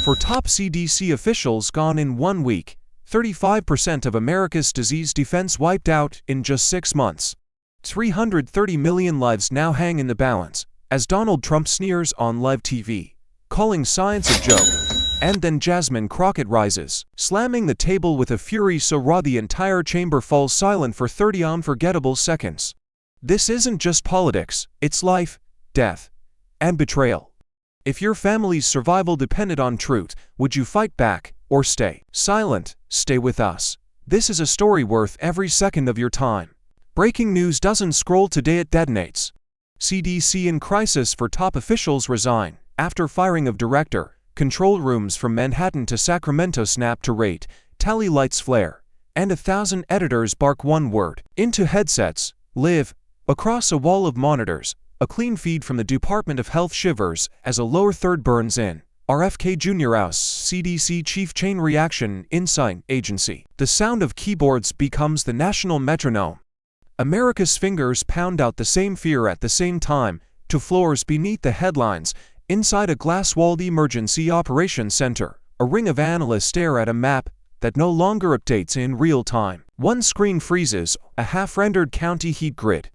For top CDC officials gone in 1 week, 35% of America's disease defense wiped out in just 6 months. 330 million lives now hang in the balance, as Donald Trump sneers on live TV, calling science a joke. And then Jasmine Crockett rises, slamming the table with a fury so raw the entire chamber falls silent for 30 unforgettable seconds. This isn't just politics, it's life, death, and betrayal. If your family's survival depended on truth, would you fight back, or stay silent? Stay with us. This is a story worth every second of your time. Breaking news doesn't scroll today, it detonates. CDC in crisis for top officials resign. After firing of director, control rooms from Manhattan to Sacramento snap to rate, tally lights flare, and 1,000 editors bark one word into headsets, live, across a wall of monitors. A clean feed from the Department of Health shivers as a lower third burns in. RFK Jr. ousts CDC chief, chain reaction, inside agency. The sound of keyboards becomes the national metronome. America's fingers pound out the same fear at the same time, to floors beneath the headlines. Inside a glass-walled emergency operations center, a ring of analysts stare at a map that no longer updates in real time. One screen freezes, a half-rendered county heat grid.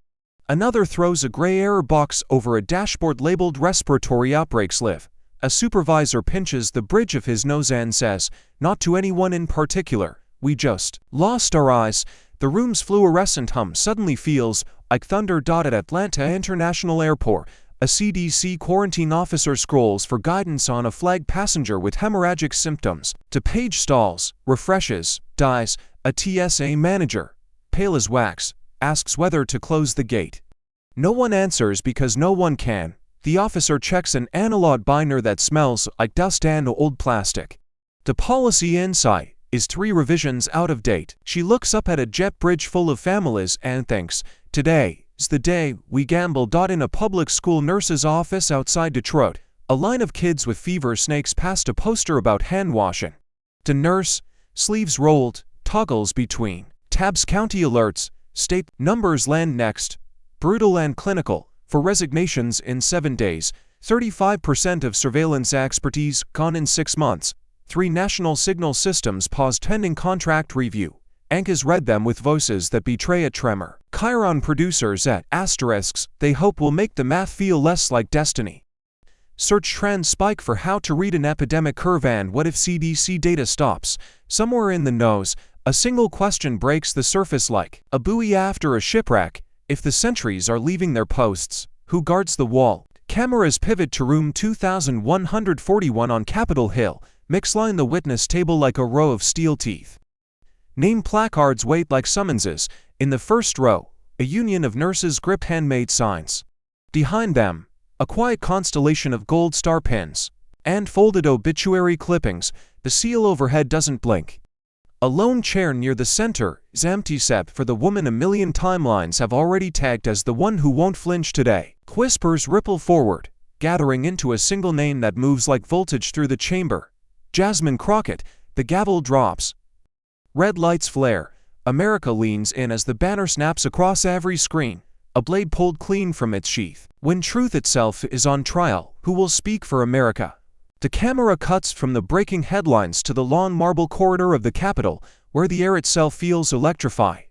Another throws a gray error box over a dashboard labeled respiratory outbreaks live. A supervisor pinches the bridge of his nose and says, not to anyone in particular, we just lost our eyes. The room's fluorescent hum suddenly feels like thunder. At Atlanta International Airport, a CDC quarantine officer scrolls for guidance on a flagged passenger with hemorrhagic symptoms. The page stalls, refreshes, dies. A TSA manager, pale as wax, asks whether to close the gate. No one answers because no one can. The officer checks an analog binder that smells like dust and old plastic. The policy inside is 3 revisions out of date. She looks up at a jet bridge full of families and thinks, today is the day we gamble. In a public school nurse's office outside Detroit, a line of kids with fever snakes past a poster about hand washing. The nurse, sleeves rolled, toggles between tabs. County alerts, state numbers land next, brutal and clinical, for resignations in 7 days, 35% of surveillance expertise gone in 6 months, 3 national signal systems paused pending contract review. Anchors read them with voices that betray a tremor. Chiron producers at asterisks, they hope will make the math feel less like destiny. Search trends spike for how to read an epidemic curve and what if CDC data stops. Somewhere in the nose, a single question breaks the surface like a buoy after a shipwreck. If the sentries are leaving their posts, who guards the wall? Cameras pivot to room 2141 on Capitol Hill, mixline the witness table like a row of steel teeth. Name placards wait like summonses. In the first row, a union of nurses grip handmade signs. Behind them, a quiet constellation of gold star pins and folded obituary clippings. The seal overhead doesn't blink. A lone chair near the center is empty except for the woman a million timelines have already tagged as the one who won't flinch today. Whispers ripple forward, gathering into a single name that moves like voltage through the chamber. Jasmine Crockett. The gavel drops. Red lights flare. America leans in as the banner snaps across every screen, a blade pulled clean from its sheath. When truth itself is on trial, who will speak for America? The camera cuts from the breaking headlines to the long marble corridor of the Capitol, where the air itself feels electrified.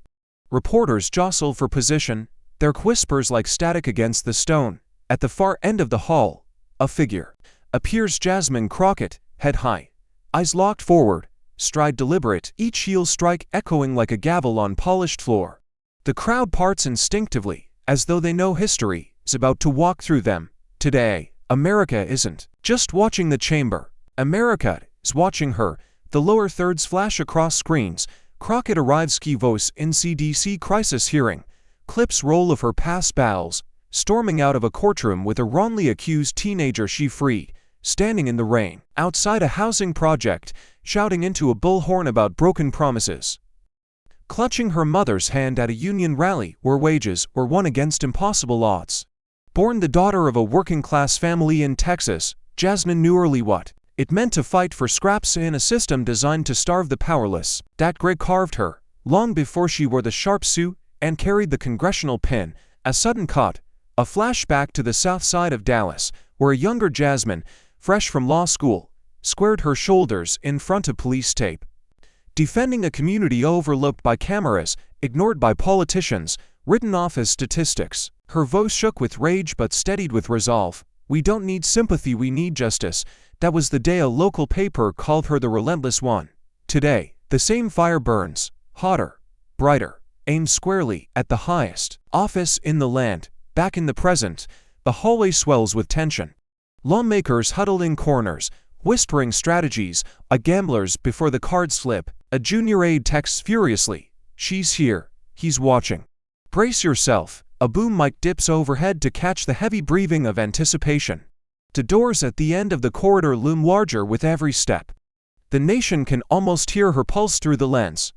Reporters jostle for position, their whispers like static against the stone. At the far end of the hall, a figure appears. Jasmine Crockett, head high, eyes locked forward, stride deliberate, each heel strike echoing like a gavel on polished floor. The crowd parts instinctively, as though they know history is about to walk through them. Today, America isn't just watching the chamber. America is watching her. The lower thirds flash across screens. Crockett arrives. Key voice in CDC crisis hearing. Clips roll of her past battles, storming out of a courtroom with a wrongly accused teenager she freed, standing in the rain, outside a housing project, shouting into a bullhorn about broken promises. Clutching her mother's hand at a union rally where wages were won against impossible odds. Born the daughter of a working-class family in Texas, Jasmine knew early what it meant to fight for scraps in a system designed to starve the powerless. That grit carved her, long before she wore the sharp suit and carried the congressional pin. A sudden cut, a flashback to the south side of Dallas, where a younger Jasmine, fresh from law school, squared her shoulders in front of police tape. Defending a community overlooked by cameras, ignored by politicians, written off as statistics. Her voice shook with rage but steadied with resolve. "We don't need sympathy, we need justice." That was the day a local paper called her the Relentless One. Today, the same fire burns, hotter, brighter, aimed squarely at the highest office in the land. Back in the present, the hallway swells with tension. Lawmakers huddled in corners, whispering strategies, gamblers before the cards slip. A junior aide texts furiously, "She's here, he's watching. Brace yourself." A boom mic dips overhead to catch the heavy breathing of anticipation. The doors at the end of the corridor loom larger with every step. The nation can almost hear her pulse through the lens.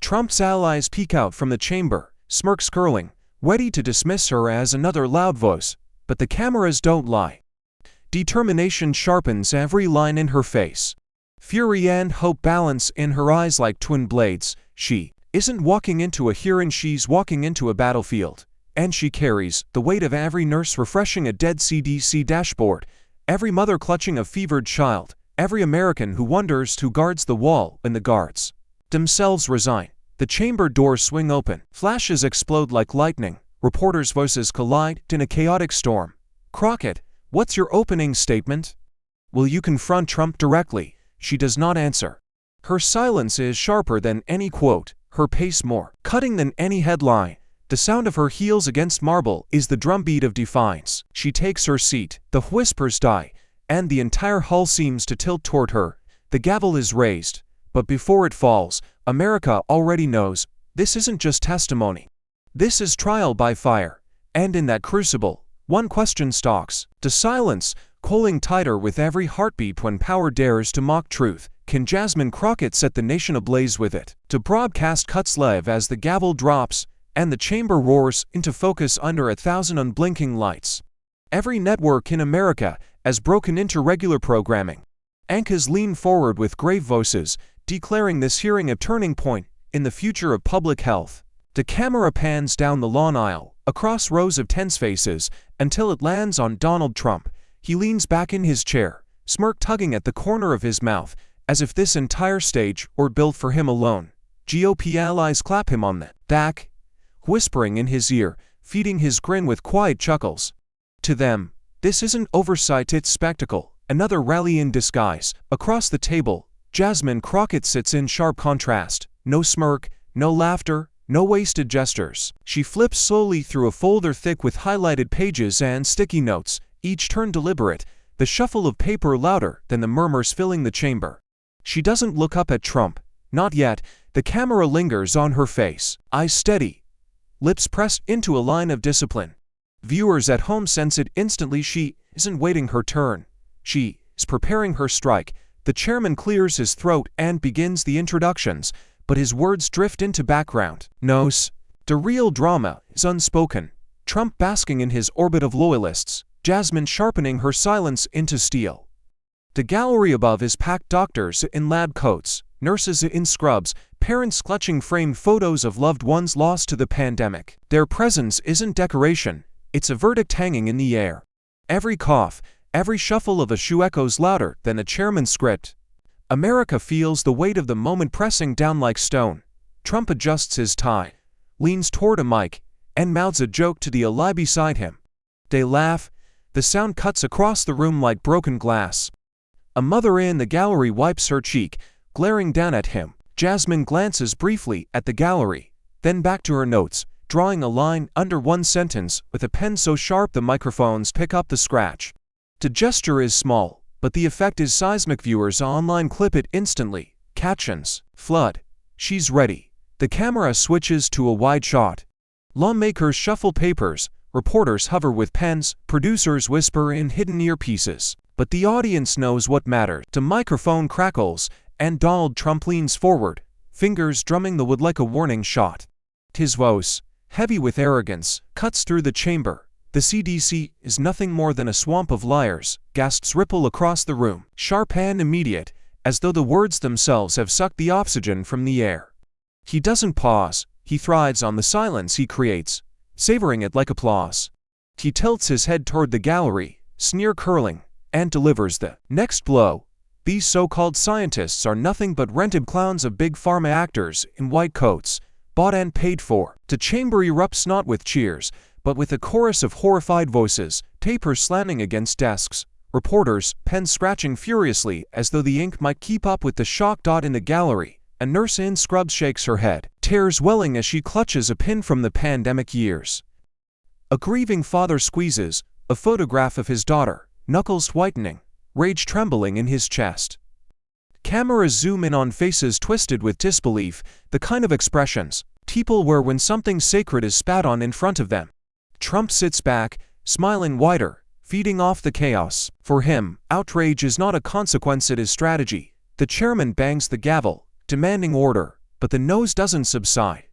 Trump's allies peek out from the chamber, smirks curling, ready to dismiss her as another loud voice. But the cameras don't lie. Determination sharpens every line in her face. Fury and hope balance in her eyes like twin blades. She isn't walking into a hearing, she's walking into a battlefield. And she carries the weight of every nurse refreshing a dead CDC dashboard, every mother clutching a fevered child, every American who wonders who guards the wall when the guards themselves resign. The chamber doors swing open. Flashes explode like lightning. Reporters' voices collide in a chaotic storm. "Crockett, what's your opening statement? Will you confront Trump directly?" She does not answer. Her silence is sharper than any quote, her pace more cutting than any headline. The sound of her heels against marble is the drumbeat of defiance. She takes her seat, the whispers die, and the entire hall seems to tilt toward her. The gavel is raised, but before it falls, America already knows, this isn't just testimony. This is trial by fire. And in that crucible, one question stalks, the silence, coiling tighter with every heartbeat when power dares to mock truth. Can Jasmine Crockett set the nation ablaze with it? The broadcast cuts live as the gavel drops, and the chamber roars into focus under 1,000 unblinking lights. Every network in America has broken into regular programming. Anchors lean forward with grave voices, declaring this hearing a turning point in the future of public health. The camera pans down the long aisle, across rows of tense faces, until it lands on Donald Trump. He leans back in his chair, smirk tugging at the corner of his mouth, as if this entire stage were built for him alone. GOP allies clap him on the back, whispering in his ear, feeding his grin with quiet chuckles. To them, this isn't oversight, it's spectacle, another rally in disguise. Across the table, Jasmine Crockett sits in sharp contrast. No smirk, no laughter, no wasted gestures. She flips slowly through a folder thick with highlighted pages and sticky notes, each turn deliberate, the shuffle of paper louder than the murmurs filling the chamber. She doesn't look up at Trump. Not yet. The camera lingers on her face, eyes steady, lips pressed into a line of discipline. Viewers at home sense it instantly. She isn't waiting her turn. She is preparing her strike. The chairman clears his throat and begins the introductions, but his words drift into background. No's. The real drama is unspoken. Trump basking in his orbit of loyalists, Jasmine sharpening her silence into steel. The gallery above is packed, doctors in lab coats, nurses in scrubs, parents clutching framed photos of loved ones lost to the pandemic. Their presence isn't decoration, it's a verdict hanging in the air. Every cough, every shuffle of a shoe echoes louder than the chairman's script. America feels the weight of the moment pressing down like stone. Trump adjusts his tie, leans toward a mic, and mouths a joke to the ally beside him. They laugh. The sound cuts across the room like broken glass. A mother in the gallery wipes her cheek, glaring down at him. Jasmine glances briefly at the gallery, then back to her notes, drawing a line under one sentence with a pen so sharp the microphones pick up the scratch. The gesture is small, but the effect is seismic. Viewers online clip it instantly. Captions flood. She's ready. The camera switches to a wide shot. Lawmakers shuffle papers, reporters hover with pens, producers whisper in hidden earpieces. But the audience knows what matters. The microphone crackles, and Donald Trump leans forward, fingers drumming the wood like a warning shot. His voice, heavy with arrogance, cuts through the chamber. The CDC is nothing more than a swamp of liars. Gasps ripple across the room, sharp and immediate, as though the words themselves have sucked the oxygen from the air. He doesn't pause. He thrives on the silence he creates, savoring it like applause. He tilts his head toward the gallery, sneer curling, and delivers the next blow. These so-called scientists are nothing but rented clowns of big pharma actors in white coats, bought and paid for. The chamber erupts not with cheers, but with a chorus of horrified voices, tapers slamming against desks, reporters, pens scratching furiously as though the ink might keep up with the shock. In the gallery, a nurse in scrubs shakes her head, tears welling as she clutches a pin from the pandemic years. A grieving father squeezes a photograph of his daughter, knuckles whitening, rage trembling in his chest. Cameras zoom in on faces twisted with disbelief, the kind of expressions people wear when something sacred is spat on in front of them. Trump sits back, smiling wider, feeding off the chaos. For him, outrage is not a consequence, it is strategy. The chairman bangs the gavel, demanding order, but the noise doesn't subside.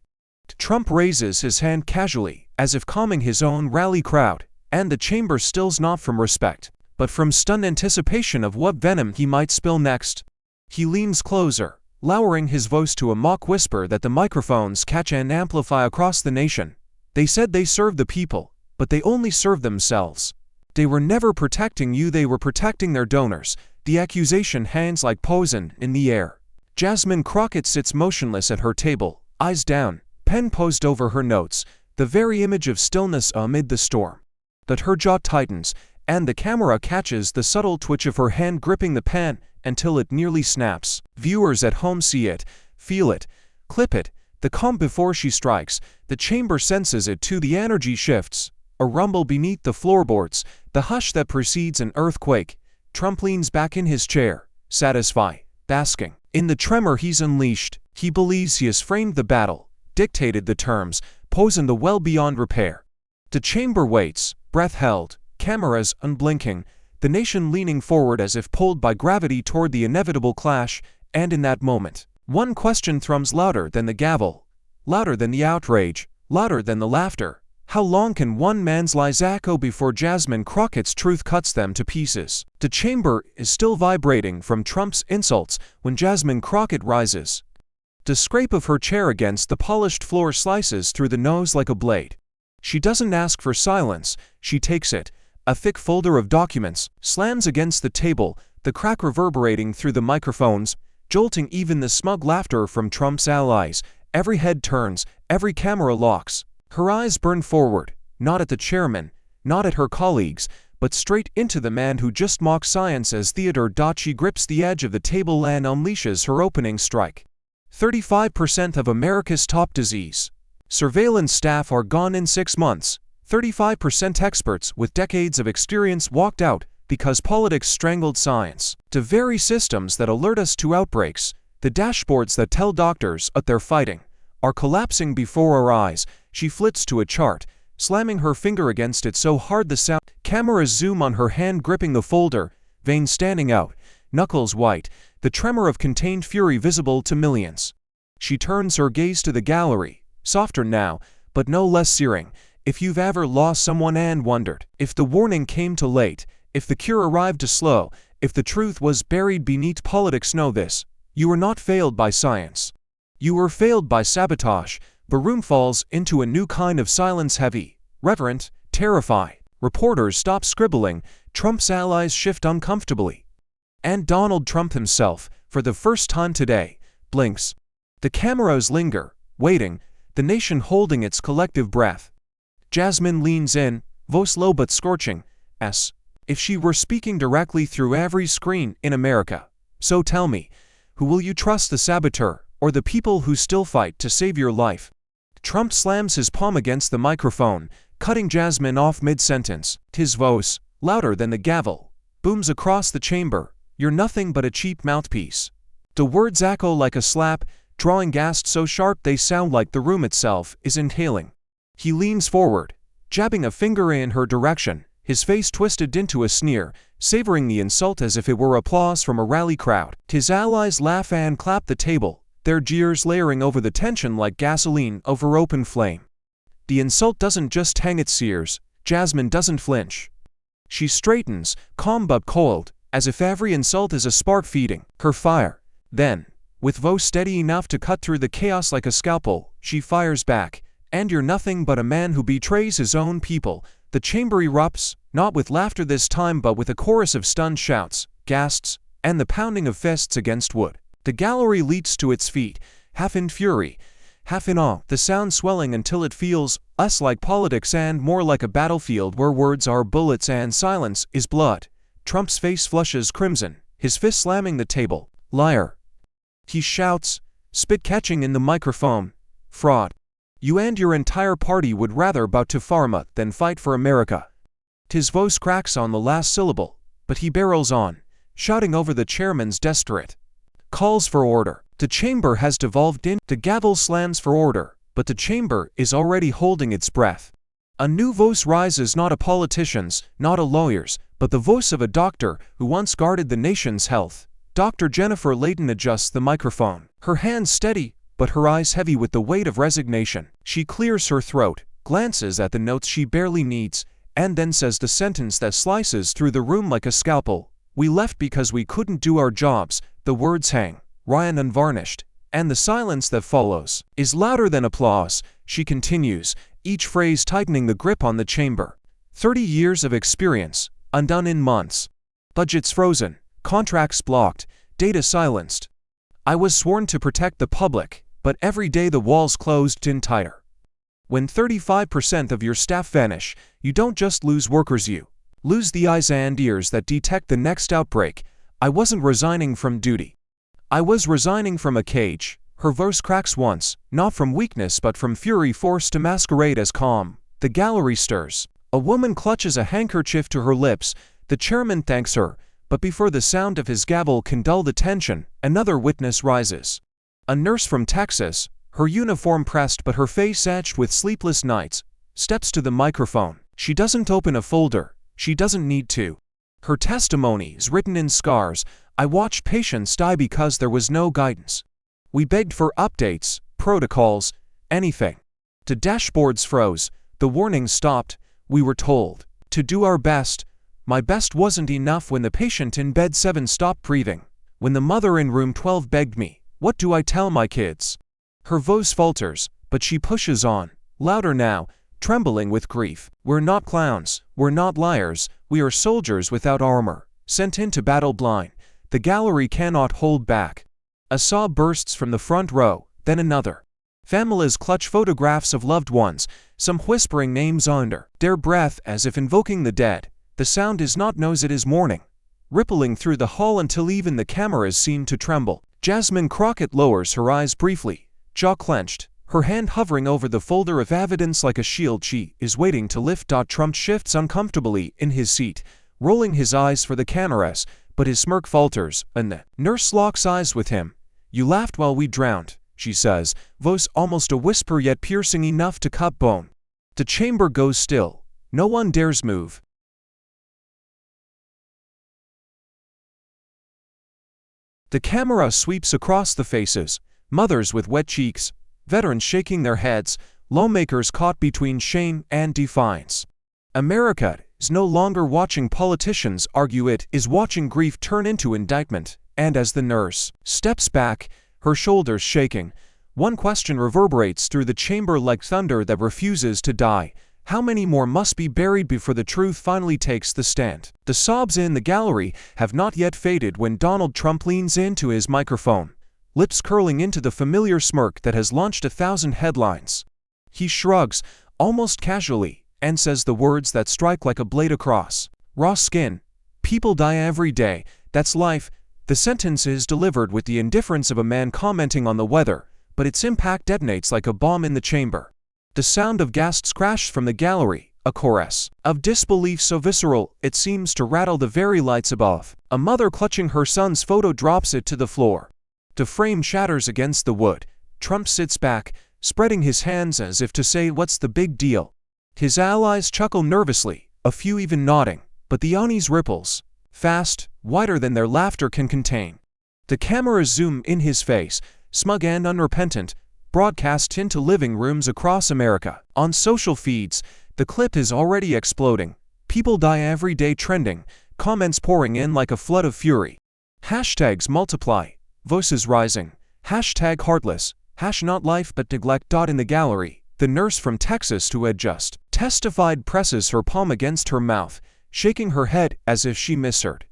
Trump raises his hand casually, as if calming his own rally crowd, and the chamber stills not from respect, but from stunned anticipation of what venom he might spill next. He leans closer, lowering his voice to a mock whisper that the microphones catch and amplify across the nation. They said they served the people, but they only served themselves. They were never protecting you, they were protecting their donors. The accusation hangs like poison in the air. Jasmine Crockett sits motionless at her table, eyes down, pen posed over her notes, the very image of stillness amid the storm. But her jaw tightens, and the camera catches the subtle twitch of her hand gripping the pen until it nearly snaps. Viewers at home see it, feel it, clip it, the calm before she strikes. The chamber senses it too. The energy shifts, a rumble beneath the floorboards, the hush that precedes an earthquake. Trump leans back in his chair, satisfied, basking in the tremor he's unleashed. He believes he has framed the battle, dictated the terms, poisoned the well beyond repair. The chamber waits, breath held, cameras unblinking, the nation leaning forward as if pulled by gravity toward the inevitable clash. And in that moment, one question thrums louder than the gavel, louder than the outrage, louder than the laughter. How long can one man's lies echo before Jasmine Crockett's truth cuts them to pieces? The chamber is still vibrating from Trump's insults when Jasmine Crockett rises. The scrape of her chair against the polished floor slices through the nose like a blade. She doesn't ask for silence, she takes it. A thick folder of documents slams against the table, the crack reverberating through the microphones, jolting even the smug laughter from Trump's allies. Every head turns, every camera locks. Her eyes burn forward, not at the chairman, not at her colleagues, but straight into the man who just mocked science as theater. She grips the edge of the table and unleashes her opening strike. 35% of America's top disease surveillance staff are gone in 6 months. 35% experts with decades of experience walked out because politics strangled science. The very systems that alert us to outbreaks, the dashboards that tell doctors what they're fighting, are collapsing before our eyes. She flits to a chart, slamming her finger against it so hard the sound. Cameras zoom on her hand gripping the folder, veins standing out, knuckles white, the tremor of contained fury visible to millions. She turns her gaze to the gallery, softer now, but no less searing. If you've ever lost someone and wondered if the warning came too late, if the cure arrived too slow, if the truth was buried beneath politics, know this: you were not failed by science. You were failed by sabotage. The room falls into a new kind of silence, heavy, reverent, terrified. Reporters stop scribbling, Trump's allies shift uncomfortably. And Donald Trump himself, for the first time today, blinks. The cameras linger, waiting, the nation holding its collective breath. Jasmine leans in, voice low but scorching, as if she were speaking directly through every screen in America. So tell me, who will you trust, the saboteur or the people who still fight to save your life? Trump slams his palm against the microphone, cutting Jasmine off mid-sentence. His voice, louder than the gavel, booms across the chamber. You're nothing but a cheap mouthpiece. The words echo like a slap, drawing gasps so sharp they sound like the room itself is inhaling. He leans forward, jabbing a finger in her direction, his face twisted into a sneer, savoring the insult as if it were applause from a rally crowd. His allies laugh and clap the table, their jeers layering over the tension like gasoline over open flame. The insult doesn't just hang, it sears. Jasmine doesn't flinch. She straightens, calm but cold, as if every insult is a spark feeding her fire. Then, with voice steady enough to cut through the chaos like a scalpel, she fires back. And you're nothing but a man who betrays his own people. The chamber erupts, not with laughter this time but with a chorus of stunned shouts, gasps, and the pounding of fists against wood. The gallery leaps to its feet, half in fury, half in awe, the sound swelling until it feels less like politics and more like a battlefield where words are bullets and silence is blood. Trump's face flushes crimson, his fist slamming the table. Liar. He shouts, spit catching in the microphone. Fraud. You and your entire party would rather bow to pharma than fight for America. His voice cracks on the last syllable, but he barrels on, shouting over the chairman's desperate calls for order. The chamber has devolved in. The gavel slams for order, but the chamber is already holding its breath. A new voice rises, not a politician's, not a lawyer's, but the voice of a doctor who once guarded the nation's health. Dr. Jennifer Layton adjusts the microphone, her hands steady, but her eyes heavy with the weight of resignation. She clears her throat, glances at the notes she barely needs, and then says the sentence that slices through the room like a scalpel. We left because we couldn't do our jobs. The words hang, raw and unvarnished, and the silence that follows is louder than applause. She continues, each phrase tightening the grip on the chamber. 30 years of experience, undone in months. Budgets frozen, contracts blocked, data silenced. I was sworn to protect the public, but every day the walls closed in tighter. When 35% of your staff vanish, you don't just lose workers, you lose the eyes and ears that detect the next outbreak. I wasn't resigning from duty. I was resigning from a cage. Her voice cracks once, not from weakness but from fury forced to masquerade as calm. The gallery stirs. A woman clutches a handkerchief to her lips. The chairman thanks her, but before the sound of his gavel can dull the tension, another witness rises. A nurse from Texas, her uniform pressed but her face etched with sleepless nights, steps to the microphone. She doesn't open a folder. She doesn't need to. Her testimony is written in scars. I watched patients die because there was no guidance. We begged for updates, protocols, anything. The dashboards froze. The warnings stopped. We were told to do our best. My best wasn't enough when the patient in bed 7 stopped breathing. When the mother in room 12 begged me, what do I tell my kids? Her voice falters, but she pushes on, louder now, trembling with grief. We're not clowns. We're not liars. We are soldiers without armor, sent into battle blind. The gallery cannot hold back. A sob bursts from the front row, then another. Families clutch photographs of loved ones, some whispering names under their breath as if invoking the dead. The sound is not noise, it is mourning, rippling through the hall until even the cameras seem to tremble. Jasmine Crockett lowers her eyes briefly, jaw clenched, her hand hovering over the folder of evidence like a shield she is waiting to lift. Trump shifts uncomfortably in his seat, rolling his eyes for the cameras, but his smirk falters, and the nurse locks eyes with him. You laughed while we drowned, she says, voice almost a whisper yet piercing enough to cut bone. The chamber goes still. No one dares move. The camera sweeps across the faces, mothers with wet cheeks, veterans shaking their heads, lawmakers caught between shame and defiance. America is no longer watching politicians argue, it is watching grief turn into indictment, and as the nurse steps back, her shoulders shaking, one question reverberates through the chamber like thunder that refuses to die. How many more must be buried before the truth finally takes the stand? The sobs in the gallery have not yet faded when Donald Trump leans into his microphone, lips curling into the familiar smirk that has launched 1,000 headlines. He shrugs, almost casually, and says the words that strike like a blade across. Raw skin. People die every day. That's life. The sentence is delivered with the indifference of a man commenting on the weather, but its impact detonates like a bomb in the chamber. The sound of gasps crashes from the gallery, a chorus of disbelief so visceral it seems to rattle the very lights above. A mother clutching her son's photo drops it to the floor. The frame shatters against the wood. Trump sits back, spreading his hands as if to say, what's the big deal? His allies chuckle nervously, a few even nodding, but the unease ripples, fast, wider than their laughter can contain. The cameras zoom in his face, smug and unrepentant, broadcast into living rooms across America. On social feeds, the clip is already exploding. People die every day trending, comments pouring in like a flood of fury. Hashtags multiply, voices rising. Hashtag heartless, hash not life but neglect. In the gallery, The nurse from Texas who had just testified presses her palm against her mouth, shaking her head as if she misheard.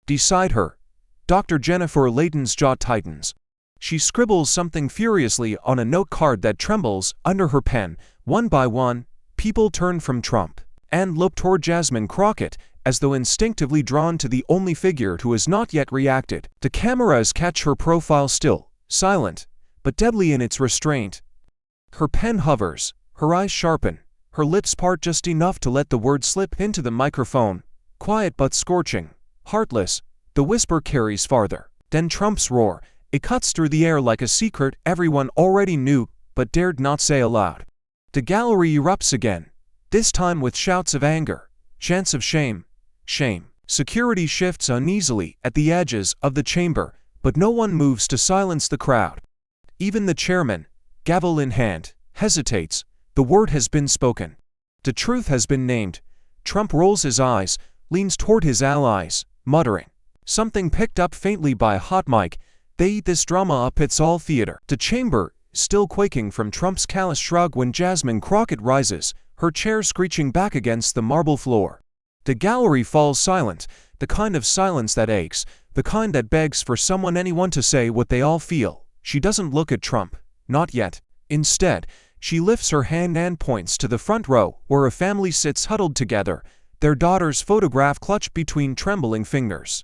Beside her, Dr. Jennifer Layton's jaw tightens. She scribbles something furiously on a note card that trembles under her pen. One by one, people turn from Trump and look toward Jasmine Crockett, as though instinctively drawn to the only figure who has not yet reacted. The cameras catch her profile still, silent, but deadly in its restraint. Her pen hovers, her eyes sharpen, her lips part just enough to let the word slip into the microphone. Quiet but scorching, heartless, the whisper carries farther than Trump's roar. It cuts through the air like a secret everyone already knew but dared not say aloud. The gallery erupts again, this time with shouts of anger, chants of shame. Shame. Security shifts uneasily at the edges of the chamber, but no one moves to silence the crowd. Even the chairman, gavel in hand, hesitates. The word has been spoken. The truth has been named. Trump rolls his eyes, leans toward his allies, muttering something picked up faintly by a hot mic. They eat this drama up, it's all theater. The chamber, still quaking from Trump's callous shrug when Jasmine Crockett rises, her chair screeching back against the marble floor. The gallery falls silent, the kind of silence that aches, the kind that begs for anyone to say what they all feel. She doesn't look at Trump, not yet. Instead, she lifts her hand and points to the front row, where a family sits huddled together, their daughter's photograph clutched between trembling fingers.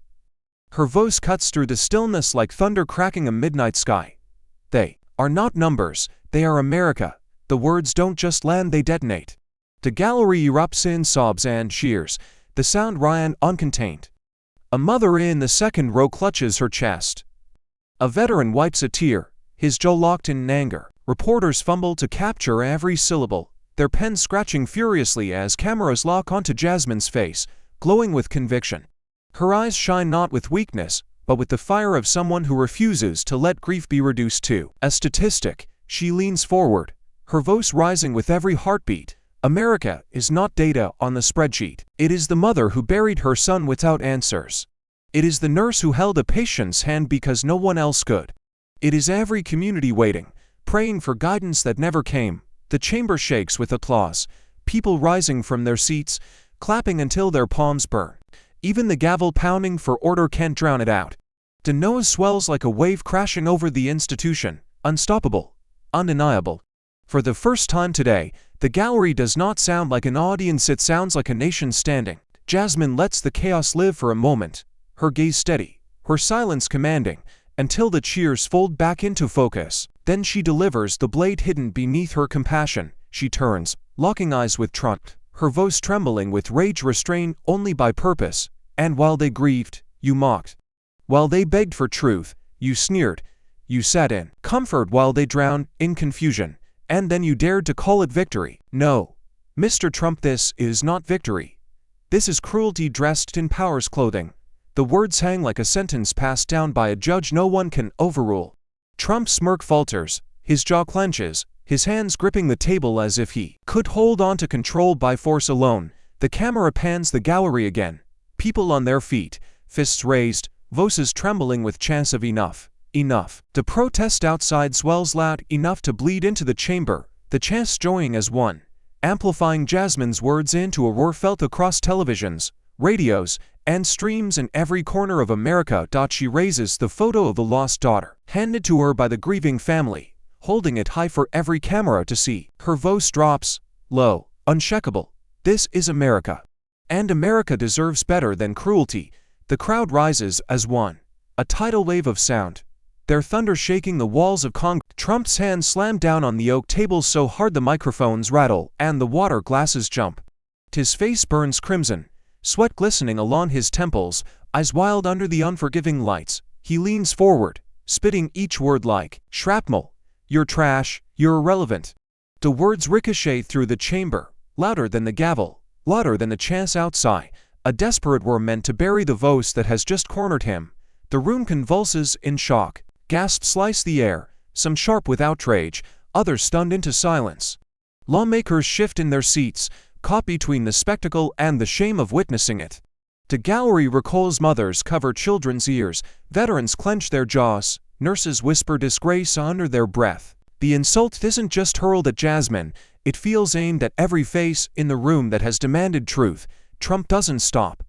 Her voice cuts through the stillness like thunder cracking a midnight sky. They are not numbers, they are America. The words don't just land, they detonate. The gallery erupts in sobs and cheers, the sound ryan uncontained. A mother in the second row clutches her chest. A veteran wipes a tear, his jaw locked in anger. Reporters fumble to capture every syllable, their pens scratching furiously as cameras lock onto Jasmine's face, glowing with conviction. Her eyes shine not with weakness, but with the fire of someone who refuses to let grief be reduced to a statistic. She leans forward, her voice rising with every heartbeat. America is not data on the spreadsheet. It is the mother who buried her son without answers. It is the nurse who held a patient's hand because no one else could. It is every community waiting, praying for guidance that never came. The chamber shakes with applause, people rising from their seats, clapping until their palms burn. Even the gavel pounding for order can't drown it out. The noise swells like a wave crashing over the institution, unstoppable, undeniable. For the first time today, the gallery does not sound like an audience, it sounds like a nation standing. Jasmine lets the chaos live for a moment, her gaze steady, her silence commanding, until the cheers fold back into focus. Then she delivers the blade hidden beneath her compassion. She turns, locking eyes with Trump, her voice trembling with rage restrained only by purpose. And while they grieved, you mocked. While they begged for truth, you sneered. You sat in comfort while they drowned in confusion. And then you dared to call it victory. No, Mr. Trump, this is not victory. This is cruelty dressed in power's clothing. The words hang like a sentence passed down by a judge no one can overrule. Trump's smirk falters, his jaw clenches, his hands gripping the table as if he could hold on to control by force alone. The camera pans the gallery again. People on their feet, fists raised, voices trembling with chants of enough. Enough. The protest outside swells loud enough to bleed into the chamber, the chants joining as one, amplifying Jasmine's words into a roar felt across televisions, radios, and streams in every corner of America. She raises the photo of the lost daughter, handed to her by the grieving family, holding it high for every camera to see. Her voice drops, low, unshakable. This is America. And America deserves better than cruelty. The crowd rises as one, a tidal wave of sound, their thunder shaking the walls of Congress. Trump's hands slam down on the oak tables so hard the microphones rattle and the water glasses jump. His face burns crimson, sweat glistening along his temples, eyes wild under the unforgiving lights. He leans forward, spitting each word like shrapnel. You're trash, you're irrelevant. The words ricochet through the chamber, louder than the gavel, louder than the chants outside. A desperate roar meant to bury the voice that has just cornered him. The room convulses in shock. Gasps slice the air, some sharp with outrage, others stunned into silence. Lawmakers shift in their seats, caught between the spectacle and the shame of witnessing it. The gallery recalls, mothers cover children's ears, veterans clench their jaws, nurses whisper disgrace under their breath. The insult isn't just hurled at Jasmine, it feels aimed at every face in the room that has demanded truth. Trump doesn't stop.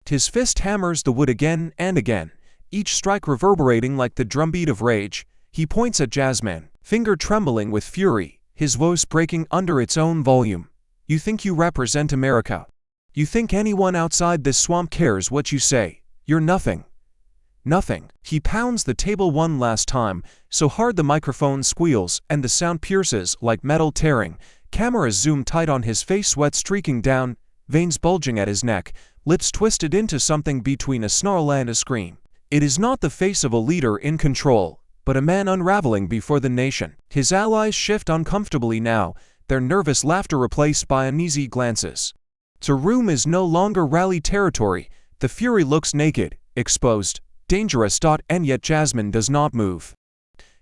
His fist hammers the wood again and again, each strike reverberating like the drumbeat of rage. He points at Jasmine, finger trembling with fury, his voice breaking under its own volume. You think you represent America? You think anyone outside this swamp cares what you say? You're nothing. Nothing. He pounds the table one last time, so hard the microphone squeals and the sound pierces like metal tearing. Cameras zoom tight on his face, sweat streaking down, veins bulging at his neck, lips twisted into something between a snarl and a scream. It is not the face of a leader in control, but a man unraveling before the nation. His allies shift uncomfortably now, their nervous laughter replaced by uneasy glances. The room is no longer rally territory. The fury looks naked, exposed, dangerous. And yet Jasmine does not move.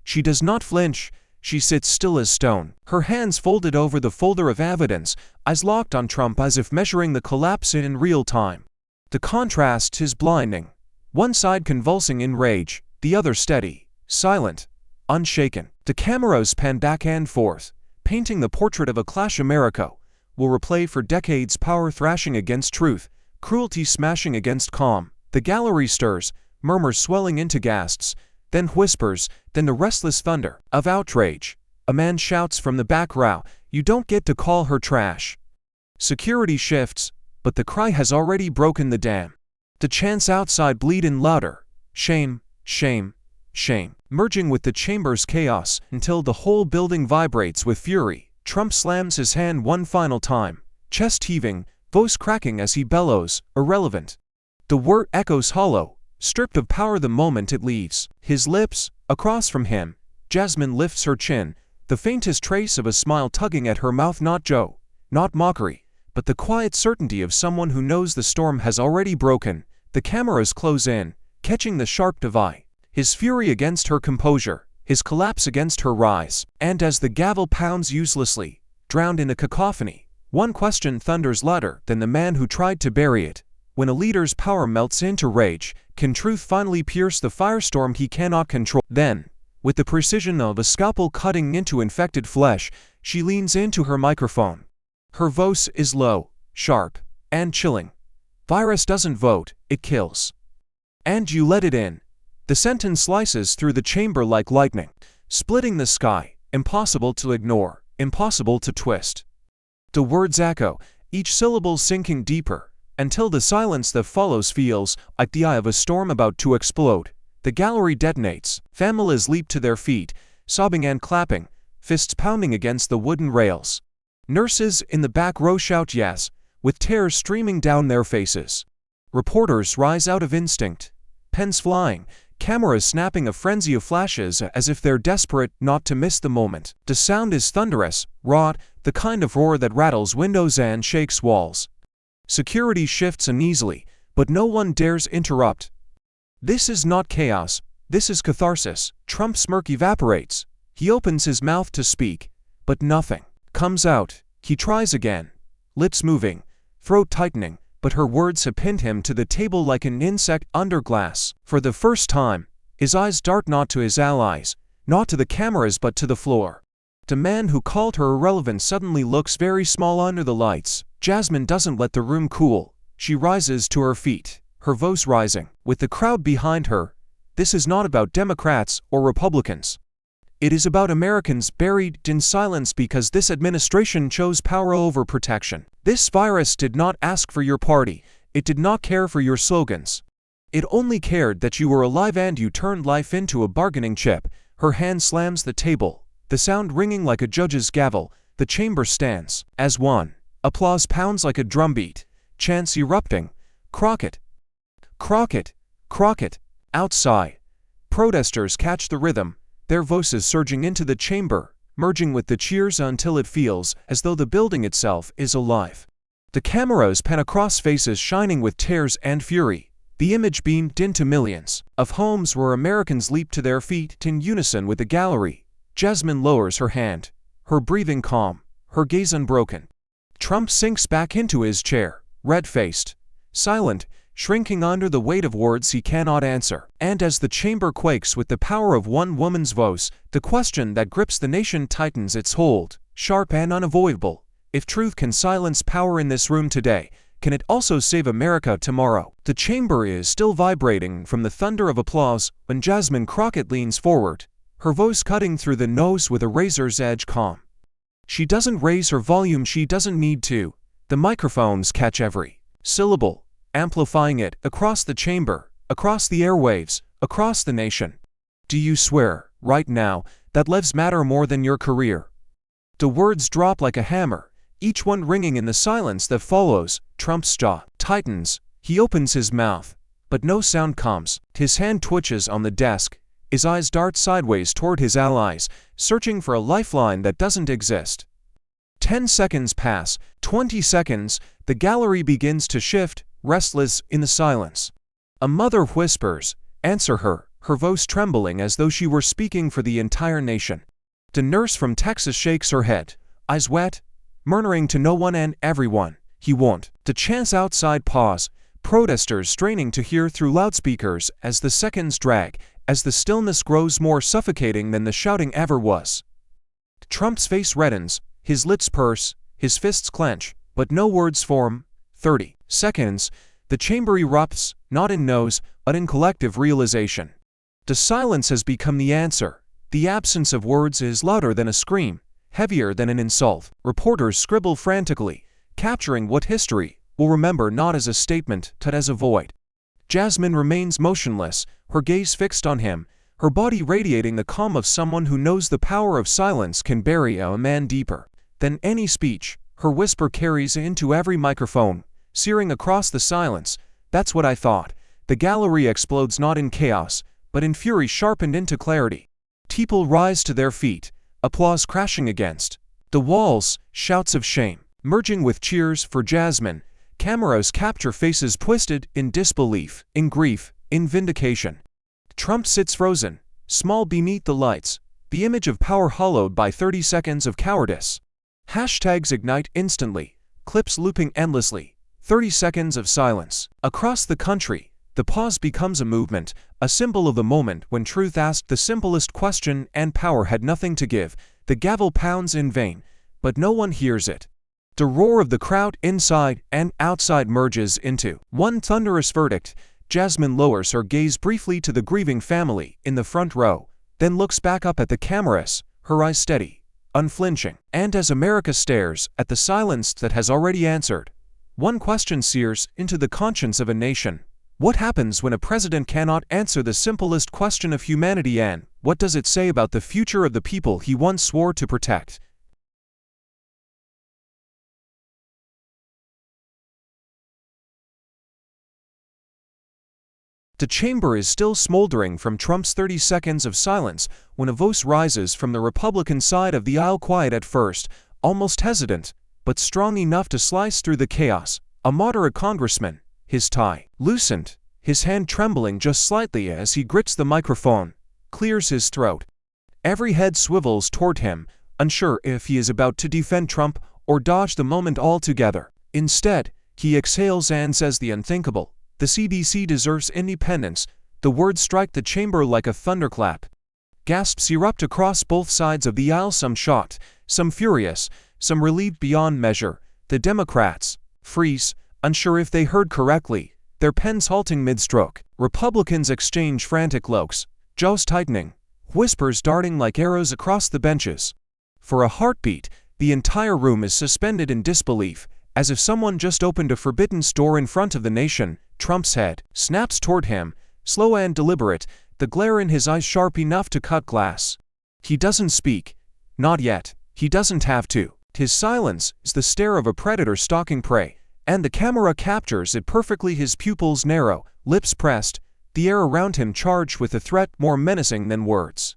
She does not flinch. She sits still as stone, her hands folded over the folder of evidence, eyes locked on Trump as if measuring the collapse in real time. The contrast is blinding. One side convulsing in rage, the other steady, silent, unshaken. The cameras pan back and forth, painting the portrait of a clash America will replay for decades, power thrashing against truth, cruelty smashing against calm. The gallery stirs, murmurs swelling into gasps, then whispers, then the restless thunder of outrage. A man shouts from the back row, "You don't get to call her trash." Security shifts, but the cry has already broken the dam. The chants outside bleed in louder, shame, shame, shame, merging with the chamber's chaos until the whole building vibrates with fury. Trump slams his hand one final time, chest heaving, voice cracking as he bellows, irrelevant. The word echoes hollow, stripped of power the moment it leaves his lips. Across from him, Jasmine lifts her chin, the faintest trace of a smile tugging at her mouth. Not joke, not mockery, but the quiet certainty of someone who knows the storm has already broken. The cameras close in, catching the sharp divide. His fury against her composure, his collapse against her rise. And as the gavel pounds uselessly, drowned in a cacophony, one question thunders louder than the man who tried to bury it. When a leader's power melts into rage, can truth finally pierce the firestorm he cannot control? Then, with the precision of a scalpel cutting into infected flesh, she leans into her microphone. Her voice is low, sharp, and chilling. Virus doesn't vote, it kills. And you let it in. The sentence slices through the chamber like lightning, splitting the sky, impossible to ignore, impossible to twist. The words echo, each syllable sinking deeper, until the silence that follows feels like the eye of a storm about to explode. The gallery detonates, families leap to their feet, sobbing and clapping, fists pounding against the wooden rails. Nurses in the back row shout yes, with tears streaming down their faces. Reporters rise out of instinct, pens flying, cameras snapping, a frenzy of flashes as if they're desperate not to miss the moment. The sound is thunderous, raw, the kind of roar that rattles windows and shakes walls. Security shifts uneasily, but no one dares interrupt. This is not chaos, this is catharsis. Trump's smirk evaporates. He opens his mouth to speak, but nothing comes out. He tries again, lips moving, throat tightening, but her words have pinned him to the table like an insect under glass. For the first time, his eyes dart not to his allies, not to the cameras but to the floor. The man who called her irrelevant suddenly looks very small under the lights. Jasmine doesn't let the room cool. She rises to her feet, her voice rising, with the crowd behind her. This is not about Democrats or Republicans. It is about Americans buried in silence because this administration chose power over protection. This virus did not ask for your party. It did not care for your slogans. It only cared that you were alive and you turned life into a bargaining chip. Her hand slams the table, the sound ringing like a judge's gavel. The chamber stands as one. Applause pounds like a drumbeat, chants erupting. Crockett! Crockett! Crockett! Outside, protesters catch the rhythm, their voices surging into the chamber, merging with the cheers until it feels as though the building itself is alive. The cameras pan across faces shining with tears and fury. The image beamed into millions of homes where Americans leap to their feet in unison with the gallery. Jasmine lowers her hand, her breathing calm, her gaze unbroken. Trump sinks back into his chair, red-faced, silent, shrinking under the weight of words he cannot answer. And as the chamber quakes with the power of one woman's voice, the question that grips the nation tightens its hold, sharp and unavoidable. If truth can silence power in this room today, can it also save America tomorrow? The chamber is still vibrating from the thunder of applause when Jasmine Crockett leans forward, her voice cutting through the noise with a razor's edge calm. She doesn't raise her volume, she doesn't need to. The microphones catch every syllable, amplifying it across the chamber, across the airwaves, across the nation. Do you swear, right now, that lives matter more than your career? The words drop like a hammer, each one ringing in the silence that follows. Trump's jaw tightens, he opens his mouth, but no sound comes. His hand twitches on the desk, his eyes dart sideways toward his allies, searching for a lifeline that doesn't exist. 10 seconds pass, 20 seconds, the gallery begins to shift, restless in the silence. A mother whispers, "Answer her," her voice trembling as though she were speaking for the entire nation. The nurse from Texas shakes her head, eyes wet, murmuring to no one and everyone, "He won't." The chants outside pause, protesters straining to hear through loudspeakers as the seconds drag, as the stillness grows more suffocating than the shouting ever was. Trump's face reddens, his lips purse, his fists clench, but no words form. 30 seconds, the chamber erupts, not in no's, but in collective realization. The silence has become the answer. The absence of words is louder than a scream, heavier than an insult. Reporters scribble frantically, capturing what history will remember not as a statement but as a void. Jasmine remains motionless, her gaze fixed on him, her body radiating the calm of someone who knows the power of silence can bury a man deeper than any speech. Her whisper carries into every microphone, searing across the silence. "That's what I thought." The gallery explodes not in chaos, but in fury sharpened into clarity. People rise to their feet, applause crashing against the walls, shouts of shame merging with cheers for Jasmine. Cameras capture faces twisted in disbelief, in grief, in vindication. Trump sits frozen, small beneath the lights, the image of power hollowed by 30 seconds of cowardice. Hashtags ignite instantly, clips looping endlessly, 30 seconds of silence. Across the country, the pause becomes a movement, a symbol of the moment when truth asked the simplest question and power had nothing to give. The gavel pounds in vain, but no one hears it. The roar of the crowd inside and outside merges into one thunderous verdict. Jasmine lowers her gaze briefly to the grieving family in the front row, then looks back up at the cameras, her eyes steady, unflinching. And as America stares at the silence that has already answered, one question sears into the conscience of a nation. What happens when a president cannot answer the simplest question of humanity, and what does it say about the future of the people he once swore to protect? The chamber is still smoldering from Trump's 30 seconds of silence when a voice rises from the Republican side of the aisle, quiet at first, almost hesitant, but strong enough to slice through the chaos. A moderate congressman, his tie loosened, his hand trembling just slightly as he grits the microphone, clears his throat. Every head swivels toward him, unsure if he is about to defend Trump or dodge the moment altogether. Instead, he exhales and says the unthinkable. "The CDC deserves independence." The words strike the chamber like a thunderclap. Gasps erupt across both sides of the aisle, some shocked, some furious, some relieved beyond measure. The Democrats freeze, unsure if they heard correctly, their pens halting mid-stroke. Republicans exchange frantic looks, jaws tightening, whispers darting like arrows across the benches. For a heartbeat, the entire room is suspended in disbelief, as if someone just opened a forbidden store in front of the nation. Trump's head snaps toward him, slow and deliberate, the glare in his eyes sharp enough to cut glass. He doesn't speak. Not yet. He doesn't have to. His silence is the stare of a predator stalking prey, and the camera captures it perfectly. His pupils narrow, lips pressed, the air around him charged with a threat more menacing than words.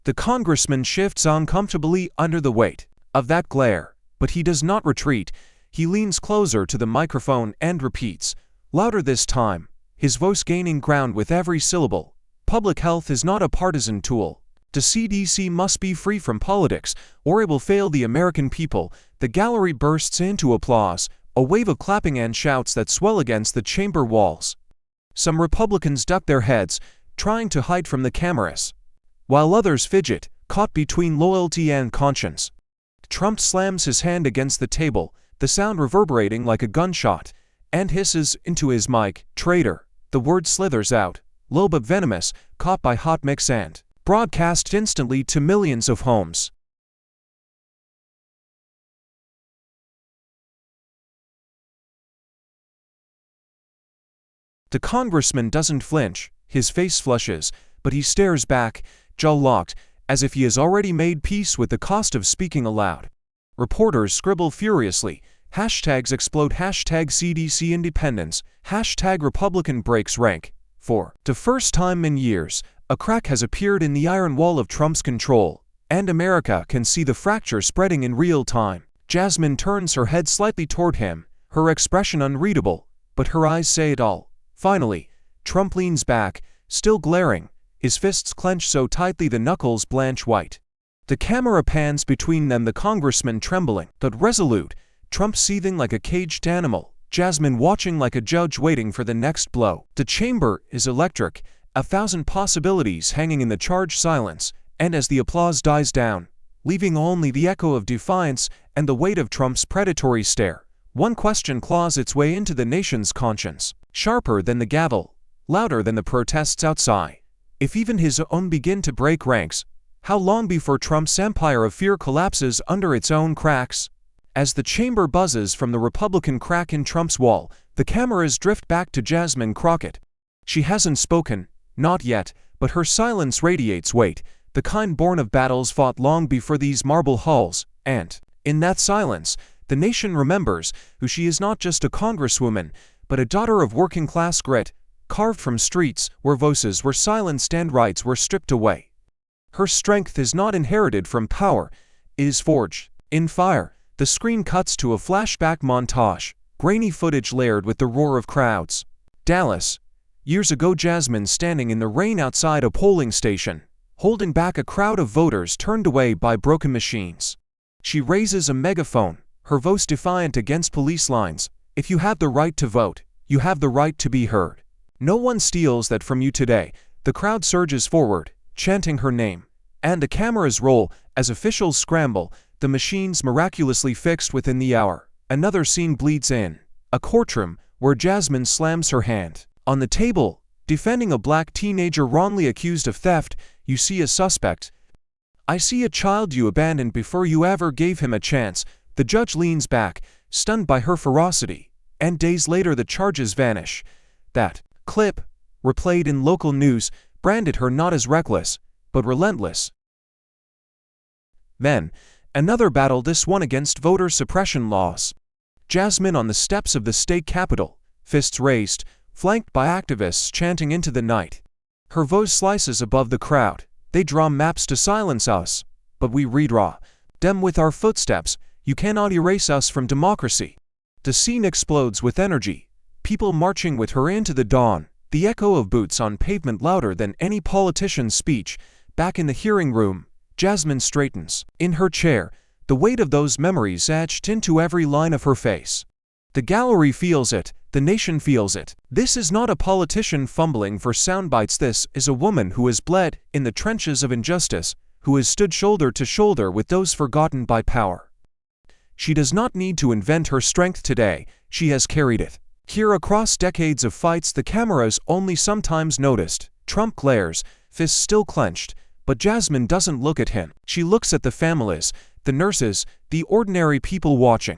The congressman shifts uncomfortably under the weight of that glare, but he does not retreat. He leans closer to the microphone and repeats, louder this time, his voice gaining ground with every syllable. "Public health is not a partisan tool. The CDC must be free from politics, or it will fail the American people." The gallery bursts into applause, a wave of clapping and shouts that swell against the chamber walls. Some Republicans duck their heads, trying to hide from the cameras, while others fidget, caught between loyalty and conscience. Trump slams his hand against the table, the sound reverberating like a gunshot, and hisses into his mic, "Traitor." The word slithers out, low but venomous, caught by hot mix and broadcast instantly to millions of homes. The congressman doesn't flinch, his face flushes, but he stares back, jaw locked, as if he has already made peace with the cost of speaking aloud. Reporters scribble furiously, hashtags explode, hashtag CDC independence, hashtag Republican breaks rank. For the first time in years, a crack has appeared in the iron wall of Trump's control, and America can see the fracture spreading in real time. Jasmine turns her head slightly toward him, her expression unreadable, but her eyes say it all. Finally, Trump leans back, still glaring, his fists clench so tightly the knuckles blanch white. The camera pans between them, the congressman trembling but resolute, Trump seething like a caged animal, Jasmine watching like a judge waiting for the next blow. The chamber is electric, 1,000 possibilities hanging in the charged silence, and as the applause dies down, leaving only the echo of defiance and the weight of Trump's predatory stare, one question claws its way into the nation's conscience, sharper than the gavel, louder than the protests outside. If even his own begin to break ranks, how long before Trump's empire of fear collapses under its own cracks? As the chamber buzzes from the Republican crack in Trump's wall, the cameras drift back to Jasmine Crockett. She hasn't spoken, not yet, but her silence radiates weight, the kind born of battles fought long before these marble halls, and, in that silence, the nation remembers who she is, not just a congresswoman, but a daughter of working-class grit, carved from streets where voices were silenced and rights were stripped away. Her strength is not inherited from power, it is forged in fire. The screen cuts to a flashback montage, grainy footage layered with the roar of crowds. Dallas. Years ago, Jasmine standing in the rain outside a polling station, holding back a crowd of voters turned away by broken machines. She raises a megaphone, her voice defiant against police lines. If you have the right to vote, you have the right to be heard. No one steals that from you today. The crowd surges forward, chanting her name, and the cameras roll as officials scramble, the machines miraculously fixed within the hour. Another scene bleeds in, a courtroom where Jasmine slams her hand on the table, defending a black teenager wrongly accused of theft. You see a suspect. I see a child you abandoned before you ever gave him a chance. The judge leans back, stunned by her ferocity, and days later the charges vanish. That clip, replayed in local news, branded her not as reckless, but relentless. Then, another battle, this one against voter suppression laws. Jasmine on the steps of the state capitol, fists raised, flanked by activists chanting into the night. Her voice slices above the crowd. They draw maps to silence us, but we redraw them with our footsteps. You cannot erase us from democracy. The scene explodes with energy, people marching with her into the dawn, the echo of boots on pavement louder than any politician's speech. Back in the hearing room, Jasmine straightens in her chair, the weight of those memories etched into every line of her face. The gallery feels it, the nation feels it. This is not a politician fumbling for sound bites. This is a woman who has bled in the trenches of injustice, who has stood shoulder to shoulder with those forgotten by power. She does not need to invent her strength today, she has carried it. Here across decades of fights, the cameras only sometimes noticed. Trump glares, fists still clenched, but Jasmine doesn't look at him. She looks at the families, the nurses, the ordinary people watching.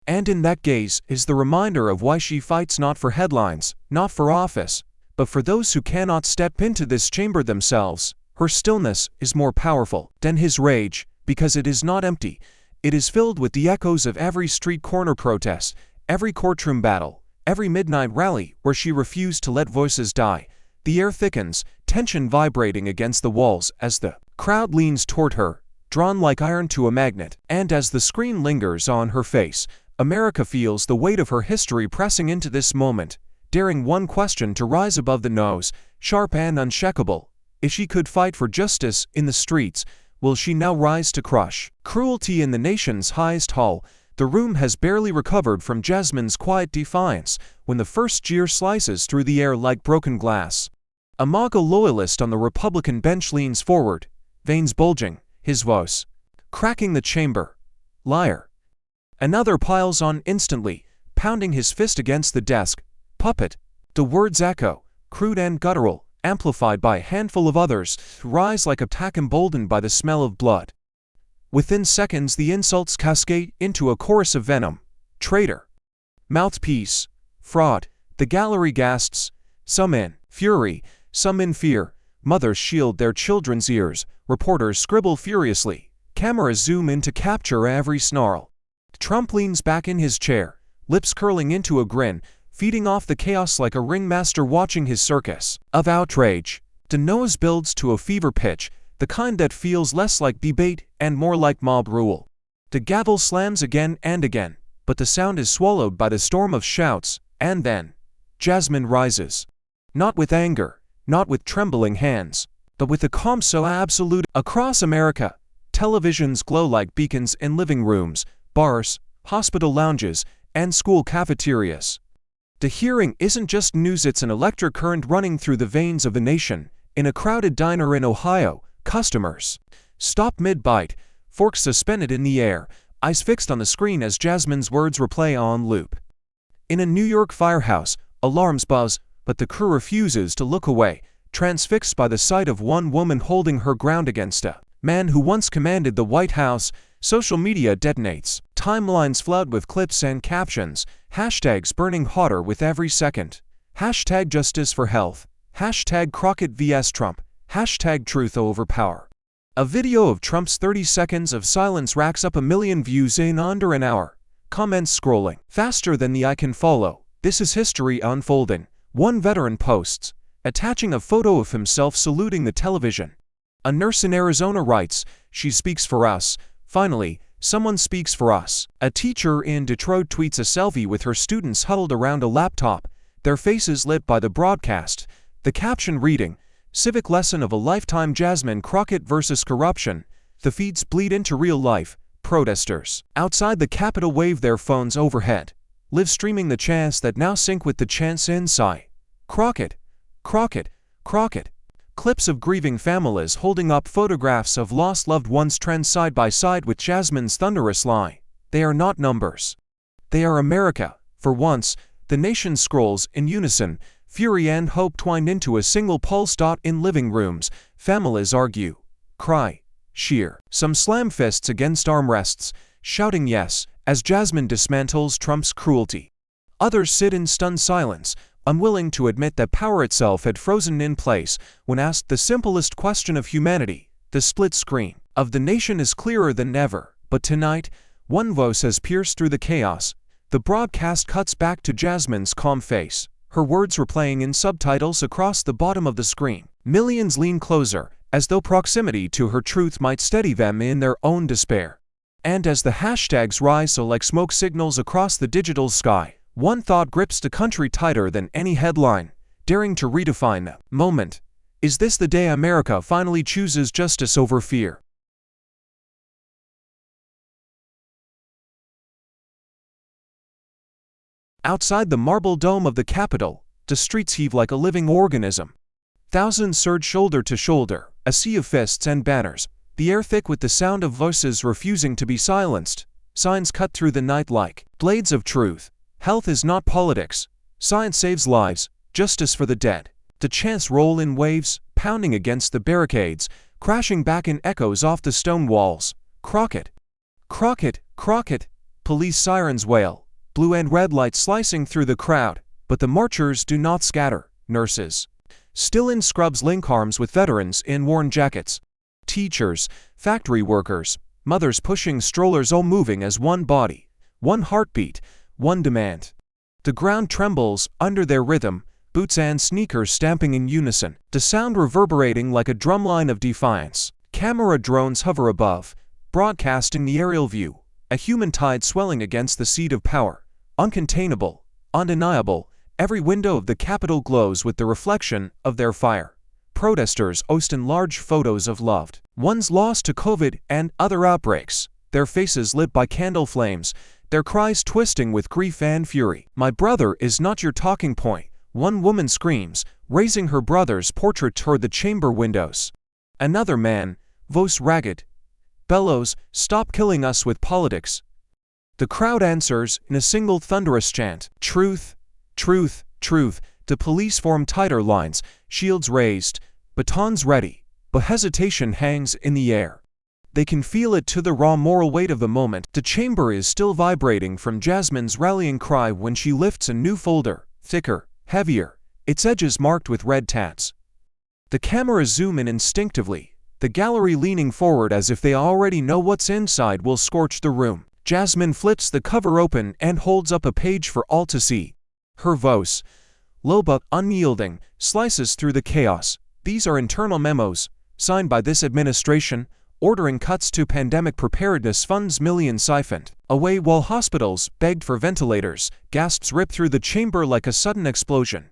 And in that gaze is the reminder of why she fights, not for headlines, not for office, but for those who cannot step into this chamber themselves. Her stillness is more powerful than his rage, because it is not empty. It is filled with the echoes of every street corner protest, every courtroom battle, every midnight rally where she refused to let voices die. The air thickens, tension vibrating against the walls as the crowd leans toward her, drawn like iron to a magnet. And as the screen lingers on her face, America feels the weight of her history pressing into this moment, daring one question to rise above the noise, sharp and unshakable. If she could fight for justice in the streets, will she now rise to crush cruelty in the nation's highest hall? The room has barely recovered from Jasmine's quiet defiance when the first jeer slices through the air like broken glass. A MAGA loyalist on the Republican bench leans forward, veins bulging, his voice cracking the chamber. Liar. Another piles on instantly, pounding his fist against the desk. Puppet. The words echo, crude and guttural, amplified by a handful of others who rise like a pack emboldened by the smell of blood. Within seconds the insults cascade into a chorus of venom. Traitor. Mouthpiece. Fraud. The gallery gasps, some in fury, some in fear. Mothers shield their children's ears, reporters scribble furiously, cameras zoom in to capture every snarl. Trump leans back in his chair, lips curling into a grin, feeding off the chaos like a ringmaster watching his circus of outrage. The nose builds to a fever pitch, the kind that feels less like debate and more like mob rule. The gavel slams again and again, but the sound is swallowed by the storm of shouts, and then Jasmine rises. Not with anger, not with trembling hands, but with a calm so absolute. Across America, televisions glow like beacons in living rooms, bars, hospital lounges, and school cafeterias. The hearing isn't just news, it's an electric current running through the veins of the nation. In a crowded diner in Ohio, customers stop mid-bite, forks suspended in the air, eyes fixed on the screen as Jasmine's words replay on loop. In a New York firehouse, alarms buzz, but the crew refuses to look away, transfixed by the sight of one woman holding her ground against a man who once commanded the White House. Social media detonates, timelines flood with clips and captions, hashtags burning hotter with every second. Hashtag justice for health, hashtag Crockett vs Trump, hashtag truth over power. A video of Trump's 30 seconds of silence racks up 1 million views in under an hour. Comments scrolling faster than the eye can follow. This is history unfolding. One veteran posts, attaching a photo of himself saluting the television. A nurse in Arizona writes, "She speaks for us. Finally, someone speaks for us." A teacher in Detroit tweets a selfie with her students huddled around a laptop, their faces lit by the broadcast. The caption reading, "Civic lesson of a lifetime, Jasmine Crockett versus corruption." The feeds bleed into real life. Protesters outside the Capitol wave their phones overhead, live streaming the chants that now sync with the chants inside. Crockett, Crockett, Crockett. Clips of grieving families holding up photographs of lost loved ones trend side by side with Jasmine's thunderous lie. They are not numbers. They are America. For once, the nation scrolls in unison, fury and hope twined into a single pulse. In living rooms, families argue, cry, cheer. Some slam fists against armrests, shouting yes, as Jasmine dismantles Trump's cruelty. Others sit in stunned silence, unwilling to admit that power itself had frozen in place when asked the simplest question of humanity. The split screen of the nation is clearer than ever, but tonight, one voice has pierced through the chaos. The broadcast cuts back to Jasmine's calm face, her words replaying in subtitles across the bottom of the screen. Millions lean closer, as though proximity to her truth might steady them in their own despair. And as the hashtags rise so like smoke signals across the digital sky, one thought grips the country tighter than any headline, daring to redefine the moment. Is this the day America finally chooses justice over fear? Outside the marble dome of the Capitol, the streets heave like a living organism. Thousands surge shoulder to shoulder, a sea of fists and banners, the air thick with the sound of voices refusing to be silenced. Signs cut through the night like blades of truth. Health is not politics. Science saves lives. Justice for the dead. The chants roll in waves, pounding against the barricades, crashing back in echoes off the stone walls. Crockett, Crockett, Crockett. Police sirens wail, blue and red lights slicing through the crowd, but the marchers do not scatter. Nurses, still in scrubs, link arms with veterans in worn jackets. Teachers, factory workers, mothers pushing strollers, all moving as one body, one heartbeat, one demand. The ground trembles under their rhythm, boots and sneakers stamping in unison, the sound reverberating like a drumline of defiance. Camera drones hover above, broadcasting the aerial view, a human tide swelling against the seat of power. Uncontainable, undeniable, every window of the Capitol glows with the reflection of their fire. Protesters post in large photos of loved ones lost to COVID and other outbreaks, their faces lit by candle flames, their cries twisting with grief and fury. "My brother is not your talking point," one woman screams, raising her brother's portrait toward the chamber windows. Another man, voice ragged, bellows, "Stop killing us with politics." The crowd answers in a single thunderous chant, "Truth, truth, truth." The police form tighter lines, shields raised, batons ready, but hesitation hangs in the air. They can feel it to the raw moral weight of the moment. The chamber is still vibrating from Jasmine's rallying cry when she lifts a new folder, thicker, heavier, its edges marked with red tats. The cameras zoom in instinctively, the gallery leaning forward as if they already know what's inside will scorch the room. Jasmine flips the cover open and holds up a page for all to see. Her voice, low but unyielding, slices through the chaos. "These are internal memos, signed by this administration, ordering cuts to pandemic preparedness funds, millions siphoned away while hospitals begged for ventilators." Gasps rip through the chamber like a sudden explosion.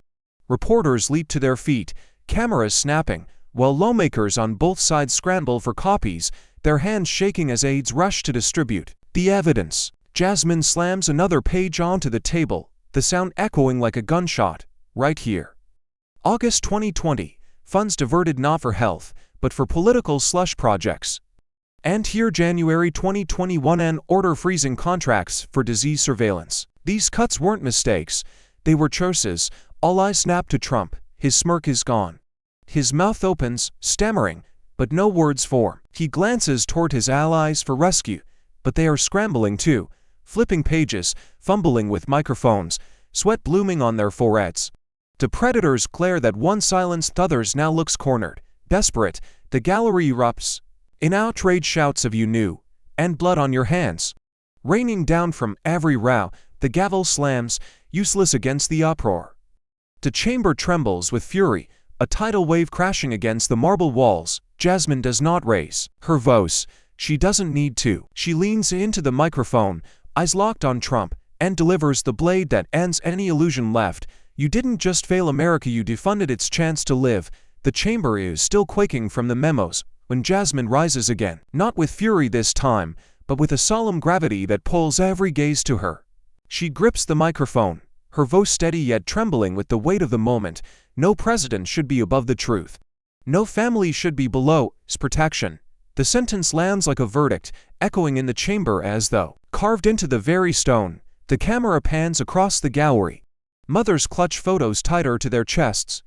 Reporters leap to their feet, cameras snapping, while lawmakers on both sides scramble for copies, their hands shaking as aides rush to distribute the evidence. Jasmine slams another page onto the table, the sound echoing like a gunshot. "Right here. August 2020, funds diverted not for health, but for political slush projects." And here January 2021, an order freezing contracts for disease surveillance. These cuts weren't mistakes, they were choices. All eyes snap to Trump, his smirk is gone. His mouth opens, stammering, but no words form. He glances toward his allies for rescue, but they are scrambling too, flipping pages, fumbling with microphones, sweat blooming on their foreheads. The predators glare that one silenced others now looks cornered. Desperate, the gallery erupts in outraged shouts of "You knew," and "blood on your hands." Raining down from every row, the gavel slams, useless against the uproar. The chamber trembles with fury, a tidal wave crashing against the marble walls. Jasmine does not raise her voice. She doesn't need to. She leans into the microphone, eyes locked on Trump, and delivers the blade that ends any illusion left. "You didn't just fail America, you defunded its chance to live." The chamber is still quaking from the memos when Jasmine rises again, not with fury this time, but with a solemn gravity that pulls every gaze to her. She grips the microphone, her voice steady yet trembling with the weight of the moment. "No president should be above the truth. No family should be below its protection." The sentence lands like a verdict, echoing in the chamber as though carved into the very stone. The camera pans across the gallery. Mothers clutch photos tighter to their chests.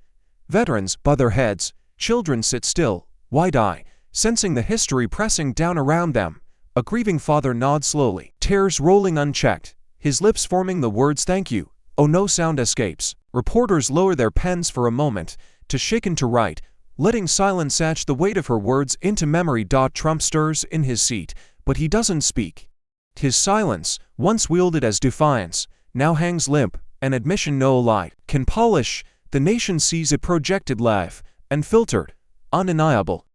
Veterans bow their heads. Children sit still, wide-eyed, sensing the history pressing down around them. A grieving father nods slowly, tears rolling unchecked, his lips forming the words "thank you." Oh, no sound escapes. Reporters lower their pens for a moment, to shake and to write, letting silence etch the weight of her words into memory. Trump stirs in his seat, but he doesn't speak. His silence, once wielded as defiance, now hangs limp, an admission no light can polish. The nation sees it projected live, unfiltered, undeniable.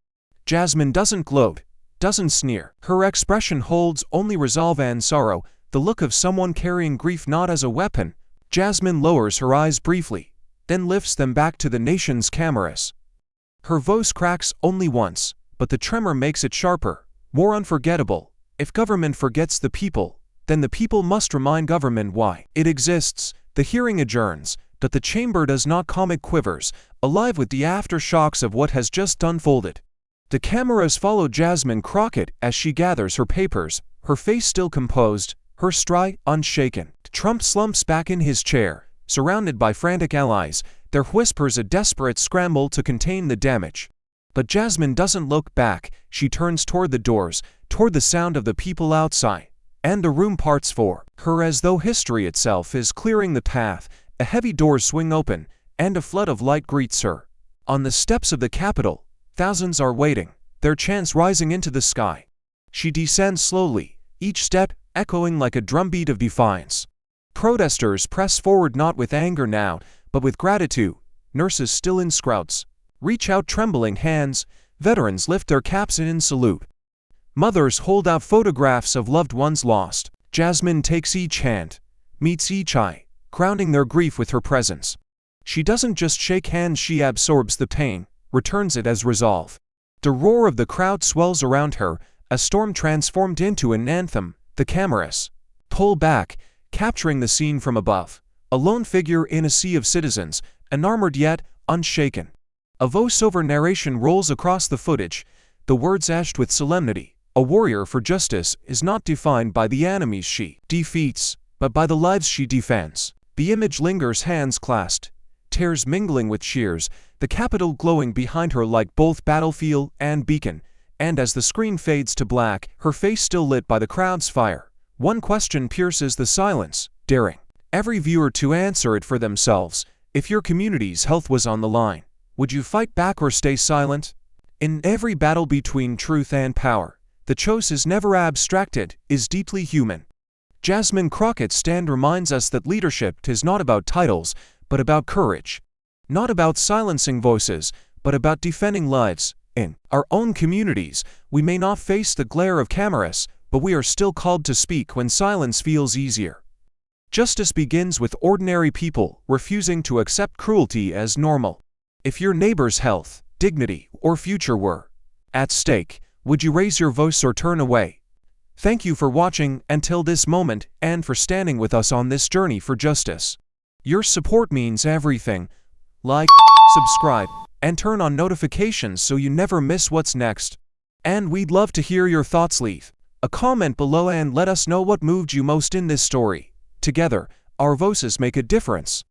Jasmine doesn't gloat, doesn't sneer. Her expression holds only resolve and sorrow, the look of someone carrying grief not as a weapon. Jasmine lowers her eyes briefly, then lifts them back to the nation's cameras. Her voice cracks only once, but the tremor makes it sharper, more unforgettable. "If government forgets the people, then the people must remind government why it exists." The hearing adjourns, but the chamber does not calm. It quivers, alive with the aftershocks of what has just unfolded. The cameras follow Jasmine Crockett as she gathers her papers, her face still composed, her stride unshaken. Trump slumps back in his chair, surrounded by frantic allies, their whispers a desperate scramble to contain the damage. But Jasmine doesn't look back. She turns toward the doors, toward the sound of the people outside, and the room parts for her as though history itself is clearing the path. A heavy door swing open, and a flood of light greets her. On the steps of the Capitol, thousands are waiting, their chants rising into the sky. She descends slowly, each step echoing like a drumbeat of defiance. Protesters press forward not with anger now, but with gratitude. Nurses still in scouts reach out trembling hands. Veterans lift their caps in salute. Mothers hold out photographs of loved ones lost. Jasmine takes each hand, meets each eye, grounding their grief with her presence. She doesn't just shake hands, she absorbs the pain, returns it as resolve. The roar of the crowd swells around her, a storm transformed into an anthem. The cameras pull back, capturing the scene from above. A lone figure in a sea of citizens, unarmored yet unshaken. A voiceover narration rolls across the footage, the words etched with solemnity. A warrior for justice is not defined by the enemies she defeats, but by the lives she defends. The image lingers, hands clasped, tears mingling with shears, the capital glowing behind her like both battlefield and beacon, and as the screen fades to black, her face still lit by the crowd's fire. One question pierces the silence, daring every viewer to answer it for themselves. If your community's health was on the line, would you fight back or stay silent? In every battle between truth and power, the choice is never abstracted, is deeply human. Jasmine Crockett's stand reminds us that leadership is not about titles, but about courage. Not about silencing voices, but about defending lives. In our own communities, we may not face the glare of cameras, but we are still called to speak when silence feels easier. Justice begins with ordinary people refusing to accept cruelty as normal. If your neighbor's health, dignity, or future were at stake, would you raise your voice or turn away? Thank you for watching until this moment and for standing with us on this journey for justice. Your support means everything. Like, subscribe, and turn on notifications so you never miss what's next. And we'd love to hear your thoughts. Leave a comment below and let us know what moved you most in this story. Together, our voices make a difference.